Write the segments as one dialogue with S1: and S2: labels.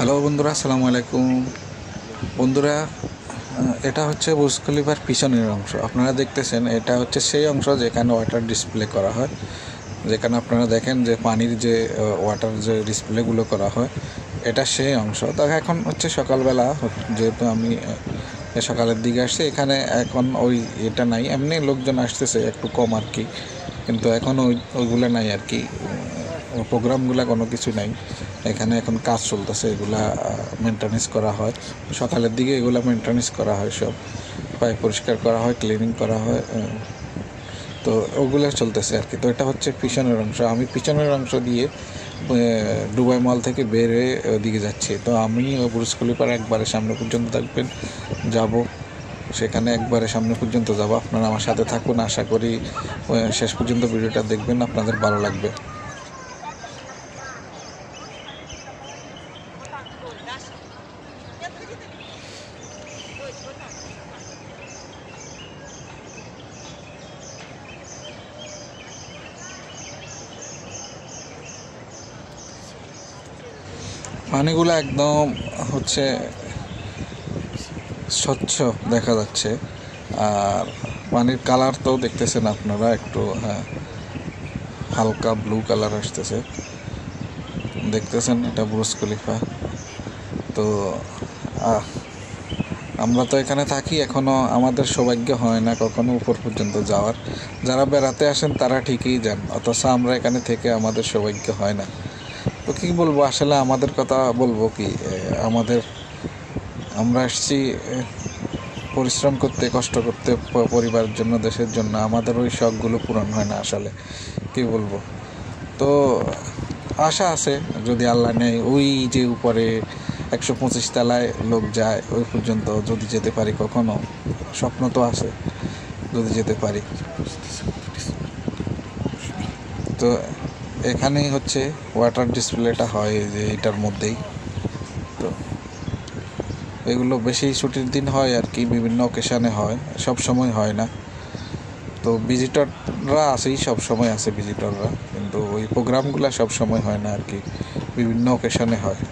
S1: Hello বন্ধুরা, আসসালামু আলাইকুম। বন্ধুরা, এটা হচ্ছে বুর্জ খলিফার পিছনের অংশ। আপনারা দেখতেছেন, এটা হচ্ছে সেই অংশ যেখানে ওয়াটার ডিসপ্লে করা হয়, যেখানে আপনারা দেখেন যে পানির যে ওয়াটার যে ডিসপ্লেগুলো করা হয়, এটা সেই অংশ। তো এখন হচ্ছে সকালবেলা, যেহেতু আমি সকালের দিকে আসছি, এখানে এখন এটা নাই, এমনি লোকজন আসতেছে একটু কম আর কি, কিন্তু এখন ওইগুলো নাই আর কি, প্রোগ্রামগুলো কোনো কিছু নাই। এখানে এখন কাজ চলতেছে, এগুলা মেনটেন্যান্স করা হয় সকালের দিকে, এগুলা মেনটেন্যান্স করা হয়, সব পাইপ পরিষ্কার করা হয়, ক্লিনিং করা হয়, তো ওগুলো চলতেছে আর কি। তো এটা হচ্ছে পিছনের অংশ। আমি পিছনের অংশ দিয়ে দুবাই মল থেকে বের হয়ে ওদিকে যাচ্ছি। তো আমি বুর্জ খলিফার একবারে সামনে পর্যন্ত থাকবেন, যাব সেখানে একবারে সামনে পর্যন্ত যাব। আপনারা আমার সাথে থাকুন, আশা করি শেষ পর্যন্ত ভিডিওটা দেখবেন, আপনাদের ভালো লাগবে। পানিগুলো একদম হচ্ছে স্বচ্ছ দেখা যাচ্ছে, আর পানির কালার তো দেখতেছেন আপনারা, একটু হালকা ব্লু কালার আসতেছে, দেখতেছেন। এটা বুর্জ খলিফা। তো আমরা তো এখানে থাকি, এখনও আমাদের সৌভাগ্য হয় না কখনো উপর পর্যন্ত যাওয়ার। যারা বেড়াতে আসেন তারা ঠিকই যান, অথচ আমরা এখানে থেকে আমাদের সৌভাগ্য হয় না। তো কী বলবো, আসলে আমাদের কথা বলবো কি, আমরা আসছি পরিশ্রম করতে, কষ্ট করতে, পরিবারের জন্য, দেশের জন্য। আমাদের ওই শখগুলো পূরণ হয় না আসলে, কী বলবো। তো আশা আছে, যদি আল্লাহ নেয়, ওই যে উপরে 125 তলায় লোক যায়, ওই পর্যন্ত যদি যেতে পারি কখনো, স্বপ্ন তো আছে যদি যেতে পারি। তো এখানেই হচ্ছে ওয়াটার ডিসপ্লেটা হয়, যে এটার মধ্যেই। তো এগুলো বেশি ছুটির দিন হয় আর কি, বিভিন্ন অকেশানে হয়, সব সময় হয় না। তো ভিজিটররা আছেই, সব সময় আছে ভিজিটররা, কিন্তু ওই প্রোগ্রামগুলো সব সময় হয় না আর কি, বিভিন্ন অকেশানে হয়।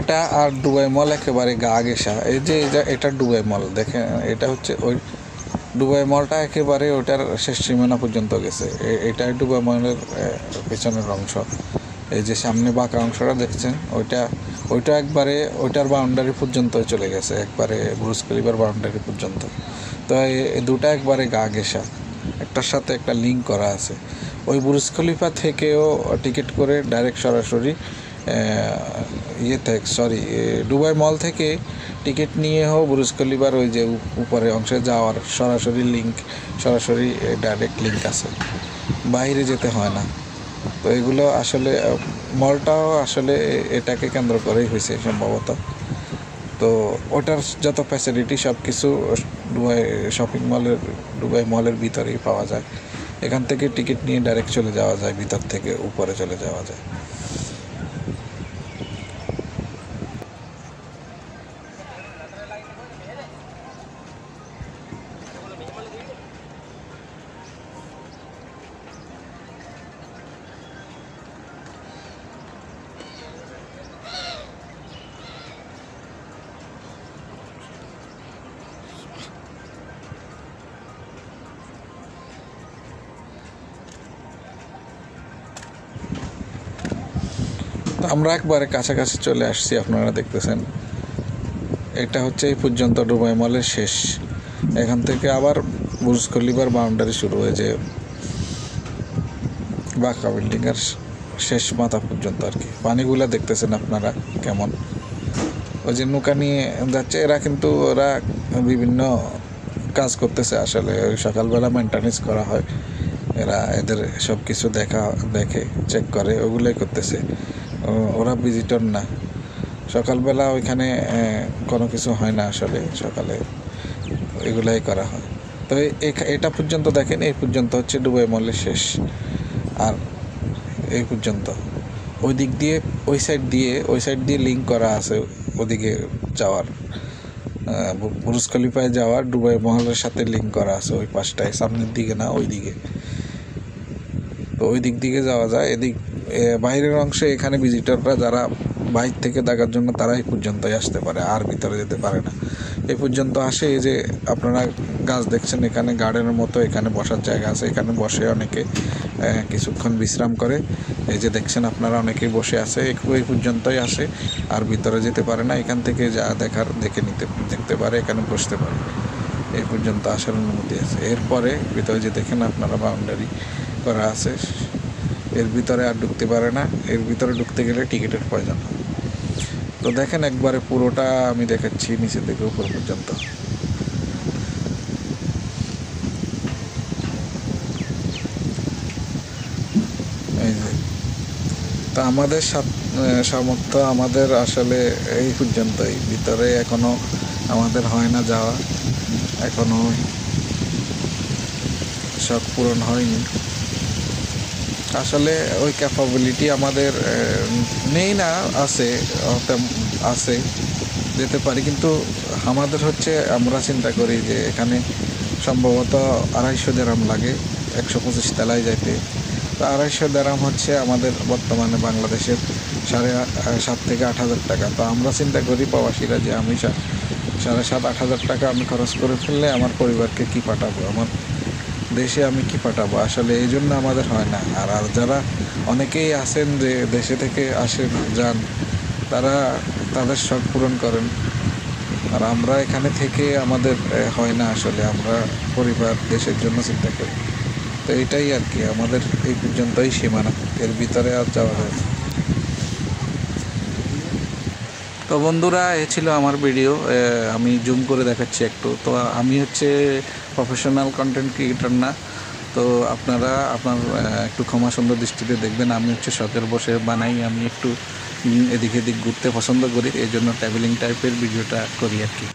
S1: এটা আর দুবাই মল একেবারে গা ঘেঁষা। এই যে এটা দুবাই মল দেখেন, এটা হচ্ছে ওই দুবাই মলটা একেবারে ওইটার শেষ সীমানা পর্যন্ত গেছে। এটাই দুবাই মলের পেছনের অংশ। এই যে সামনে বাঁকা অংশটা দেখছেন, ওইটা একবারে ওইটার বাউন্ডারি পর্যন্ত চলে গেছে, একবারে বুর্জ খলিফার বাউন্ডারি পর্যন্ত। তো এই দুটা একবারে গা ঘেঁষা, একটার সাথে একটা লিঙ্ক করা আছে। ওই বুর্জ খলিফা থেকেও টিকিট করে ডাইরেক্ট সরাসরি দুবাই মল থেকে টিকিট নিয়েও বুর্জ খলিফার ওই যে উপরে অংশে যাওয়ার সরাসরি ডাইরেক্ট লিঙ্ক আছে, বাইরে যেতে হয় না। তো এগুলো আসলে মলটাও আসলে এটাকে কেন্দ্র করেই হয়েছে সম্ভবত। তো ওটার যত ফ্যাসিলিটি সব কিছু দুবাই মলের ভিতরেই পাওয়া যায়। এখান থেকে টিকিট নিয়ে ডাইরেক্ট চলে যাওয়া যায়, ভিতর থেকে উপরে চলে যাওয়া যায়। আমরা একবারে কাছাকাছি চলে আসছি, আপনারা দেখতেছেন। এটা হচ্ছে এই পর্যন্ত দুবাই মলের শেষ। এখান থেকে আবার বুর্জ খলিফার বাউন্ডারি শুরু হয়েছে, বাঁকা বিল্ডিংয়ের শেষ মাথা পর্যন্ত আর কি। পানিগুলা দেখতেছেন আপনারা কেমন, ওই যে নৌকা নিয়ে যাচ্ছে এরা, কিন্তু ওরা বিভিন্ন কাজ করতেছে আসলে। ওই সকালবেলা মেনটেন্যান্স করা হয়, এদের সব কিছু দেখে চেক করে, ওগুলোই করতেছে। ওরা ভিজিটর না। সকালবেলা ওইখানে কোনো কিছু হয় না আসলে, সকালে এগুলাই করা হয়। তো এটা পর্যন্ত দেখেন, এই পর্যন্ত হচ্ছে দুবাই মলের শেষ। আর এই পর্যন্ত ওই দিক দিয়ে ওই সাইড দিয়ে লিঙ্ক করা আছে ওদিকে যাওয়ার, বুর্জ খলিফায় যাওয়ার দুবাই মহলের সাথে লিঙ্ক করা আছে ওই পাশটায়, সামনের দিকে না ওই দিকে। তো ওই দিক দিকে যাওয়া যায়। বাইরের অংশে এখানে ভিজিটররা যারা বাইরে থেকে দেখার জন্য তারা এই পর্যন্তই আসতে পারে, আর ভিতরে যেতে পারে না। এই পর্যন্ত আসে। এই যে আপনারা গাছ দেখছেন, এখানে গার্ডেনের মতো এখানে বসার জায়গা আছে, এখানে বসে অনেকে কিছুক্ষণ বিশ্রাম করে। এই যে দেখছেন আপনারা অনেকেই বসে আছে, এই পর্যন্তই আসে, আর ভিতরে যেতে পারে না। এখান থেকে যা দেখার দেখতে পারে, এখানে বসতে পারে। এই পর্যন্ত আসার অনুমতি আছে। এরপরে ভিতরে যে দেখেন আপনারা বাউন্ডারি করা আছে, এর ভিতরে আর ঢুকতে পারে না। এর ভিতরে ঢুকতে গেলে টিকিটের প্রয়োজন হয়। তো দেখেন একবারে পুরোটা আমি দেখাচ্ছি নিচে থেকে উপর পর্যন্ত। এই যে তা আমাদের সামর্থ্য আমাদের আসলে এই পর্যন্তই, ভিতরে এখনো আমাদের হয় না যাওয়া, এখনো শখ পূরণ হয়নি। আসলে ওই ক্যাপাবিলিটি আমাদের নেই না, আছে যেতে পারি, কিন্তু আমাদের হচ্ছে আমরা চিন্তা করি যে এখানে সম্ভবত 250 দিরহাম লাগে 125 তলায় যাইতে। তো 250 দিরহাম হচ্ছে আমাদের বর্তমানে বাংলাদেশের 7,500 থেকে 8,000 টাকা। তো আমরা চিন্তা করি প্রবাসীরা যে আমি 7,500-8,000 টাকা আমি খরচ করে ফেললে আমার পরিবারকে কি পাঠাবো, আমার দেশে আমি কি পাঠাবো। আসলে এই জন্য আমাদের হয় না। আর যারা অনেকেই আছেন যে দেশে থেকে আসেন যান, তারা তাদের শখ পূরণ করেন। আর আমরা এখানে থেকে আমাদের হয় না। আসলে আমরা পরিবার দেশের জন্য চিন্তা করি। তো এইটাই আর কি, আমাদের এই পর্যন্তই সীমানা, এর ভিতরে আর যাওয়া যায় না। তো বন্ধুরা, এ ছিল আমার ভিডিও। আমি জুম করে দেখাচ্ছি একটু। তো আমি হচ্ছে প্রফেশনাল কন্টেন্ট ক্রিয়েটর না, তো আপনারা আপনার একটু ক্ষমা সুন্দর দৃষ্টিতে দেখবেন। আমি হচ্ছে শখের বসে বানাই, আমি একটু এদিক ঘুরতে পছন্দ করি, এই জন্য ট্রাভেলিং টাইপের ভিডিওটা করি আর কি।